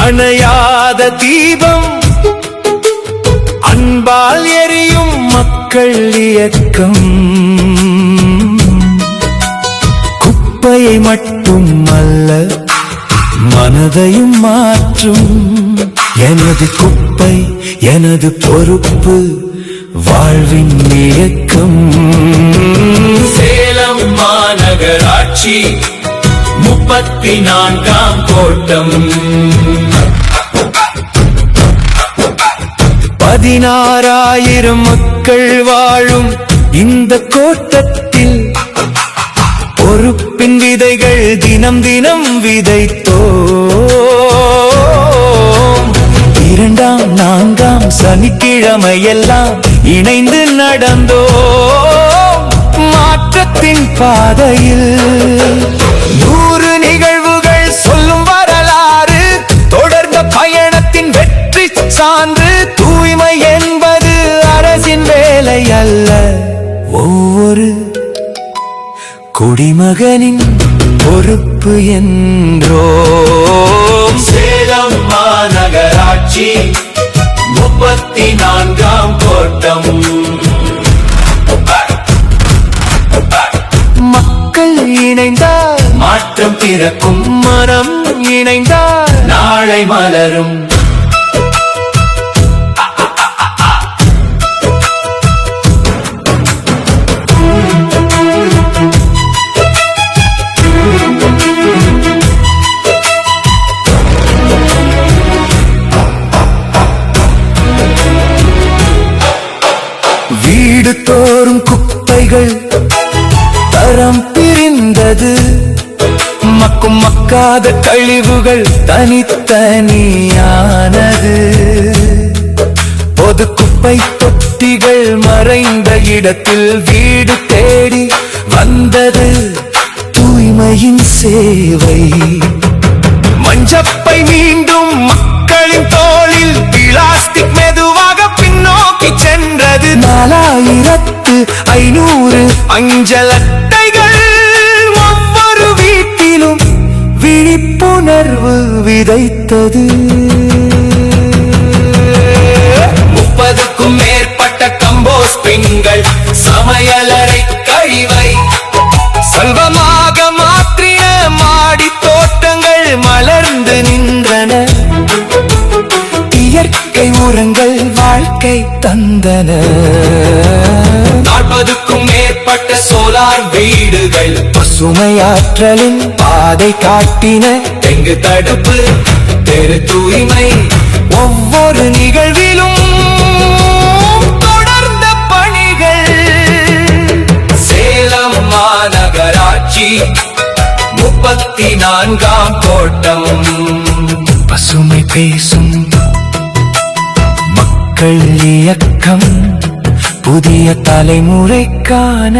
அணையாத தீபம் அன்பால் எரியும் மக்கள் இயக்கம் குப்பையை மட்டும் அல்ல மனதையும் மாற்றும் எனது குப்பை எனது பொறுப்பு வாழ்வின் இயக்கம் சேலம் மாநகராட்சி 34ஆம் கோட்டம் 16,000 மக்கள் வாழும் இந்த கோட்டத்தில் பொறுப்பின் விதைகள் தினம் தினம் விதைத்தோம் 2ஆம் 4ஆம் சனிக்கிழமையெல்லாம் இணைந்து நடந்தோம் மாற்றத்தின் பாதையில் 100 நிகழ்வுகள் சொல்லும் வரலாறு தொடர்ந்த பயணத்தின் வெற்றி சான்று தூய்மை என்பது அரசின் வேலை அல்ல ஒவ்வொரு குடிமகனின் பொறுப்பு என்றோ சேலம் மாநகராட்சி 34ஆம் கோட்டம் மக்கள் இணைந்தால் மாற்றம் பிறக்கும் மனம் இணைந்தால் நாளை மலரும் வீடு தோறும் குப்பைகள் தரம் பிரிந்தது மக்கும் மக்காத கழிவுகள் தனித்தனியானது பொது குப்பை தொட்டிகள் மறைந்த இடத்தில் வீடு தேடி வந்தது தூய்மையின் சேவை மஞ்சப்பை மீண்டும் மக்களின் தோளில் பிளாஸ்டிக் மெதுவாக பின்னோக்கி சென்றது 4500 அஞ்சல் அட்டைகள் ஒவ்வொரு வீட்டிலும் விழிப்புணர்வு விதைத்தது 30க்கும் மேற்பட்ட கம்போஸ்ட் பின்கள் சமையலறை கழிவை செல்வமாக மாற்றிய மாடி தோட்டங்கள் மலர்ந்து நின்றன இயற்கை உரங்கள் வாழ்க்கை தந்தன 40க்கும் மேற்பட்ட சோலார் வீடுகள் பசுமையாற்றலின் பாதை காட்டின தெங்கு தடுப்பு தெரு தூய்மை ஒவ்வொரு நிகழ்விலும் தொடர்ந்த பணிகள் சேலம் மாநகராட்சி 34ஆம் கோட்டம் பசுமை பேசும் மக்கள் இயக்கம் புதிய தலைமுறைக்கான